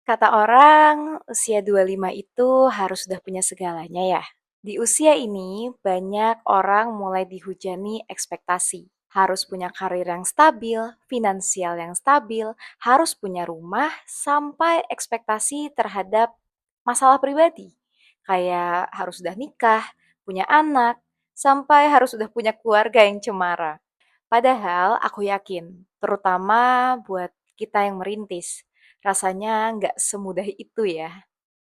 Kata orang, usia 25 itu harus sudah punya segalanya ya. Di usia ini, banyak orang mulai dihujani ekspektasi. Harus punya karir yang stabil, finansial yang stabil, harus punya rumah, sampai ekspektasi terhadap masalah pribadi. Kayak harus sudah nikah, punya anak, sampai harus sudah punya keluarga yang cemara. Padahal aku yakin, terutama buat kita yang merintis, rasanya nggak semudah itu ya.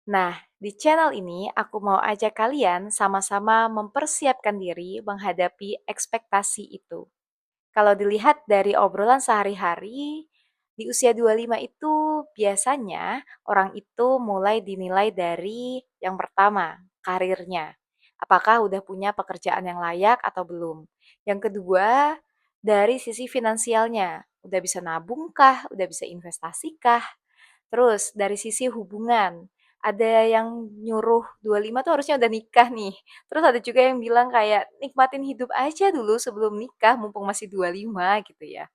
Nah, di channel ini aku mau ajak kalian sama-sama mempersiapkan diri menghadapi ekspektasi itu. Kalau dilihat dari obrolan sehari-hari, di usia 25 itu biasanya orang itu mulai dinilai dari yang pertama, karirnya. Apakah udah punya pekerjaan yang layak atau belum? Yang kedua, dari sisi finansialnya. Udah bisa nabung kah? Udah bisa investasi kah? Terus dari sisi hubungan, ada yang nyuruh 25 tuh harusnya udah nikah nih. Terus ada juga yang bilang kayak nikmatin hidup aja dulu sebelum nikah mumpung masih 25 gitu ya.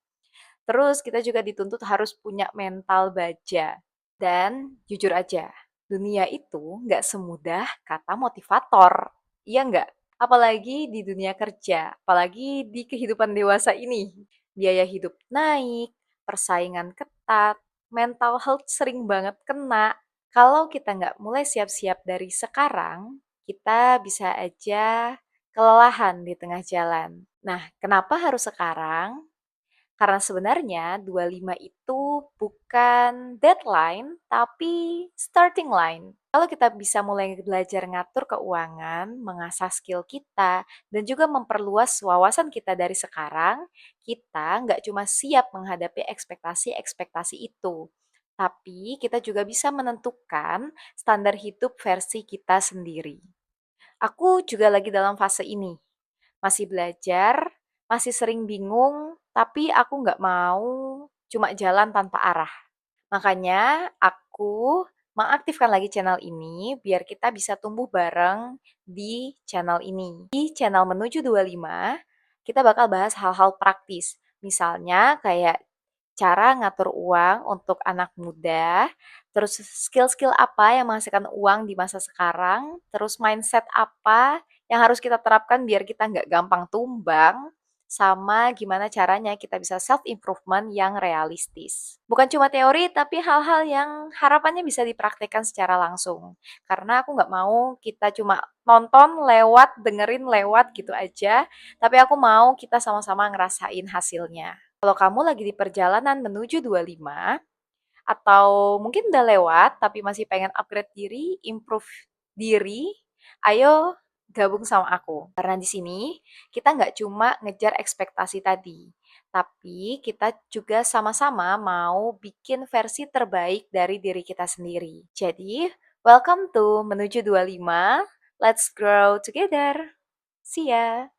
Terus kita juga dituntut harus punya mental baja. Dan jujur aja, dunia itu nggak semudah kata motivator. Iya nggak? Apalagi di dunia kerja, apalagi di kehidupan dewasa ini. Biaya hidup naik, persaingan ketat, mental health sering banget kena. Kalau kita nggak mulai siap-siap dari sekarang, kita bisa aja kelelahan di tengah jalan. Nah, kenapa harus sekarang? Karena sebenarnya 25 itu bukan deadline, tapi starting line. Kalau kita bisa mulai belajar ngatur keuangan, mengasah skill kita, dan juga memperluas wawasan kita dari sekarang, kita nggak cuma siap menghadapi ekspektasi-ekspektasi itu, tapi kita juga bisa menentukan standar hidup versi kita sendiri. Aku juga lagi dalam fase ini. Masih belajar, masih sering bingung, tapi aku nggak mau cuma jalan tanpa arah. Makanya aku mengaktifkan lagi channel ini biar kita bisa tumbuh bareng di channel ini. Di channel Menuju 25, kita bakal bahas hal-hal praktis. Misalnya kayak cara ngatur uang untuk anak muda, terus skill-skill apa yang menghasilkan uang di masa sekarang, terus mindset apa yang harus kita terapkan biar kita nggak gampang tumbang, sama gimana caranya kita bisa self-improvement yang realistis. Bukan cuma teori, tapi hal-hal yang harapannya bisa dipraktekkan secara langsung. Karena aku nggak mau kita cuma nonton lewat, dengerin lewat gitu aja, tapi aku mau kita sama-sama ngerasain hasilnya. Kalau kamu lagi di perjalanan menuju 25, atau mungkin udah lewat tapi masih pengen upgrade diri, improve diri, ayo gabung sama aku. Karena di sini kita nggak cuma ngejar ekspektasi tadi, tapi kita juga sama-sama mau bikin versi terbaik dari diri kita sendiri. Jadi, welcome to Menuju 25. Let's grow together. See ya!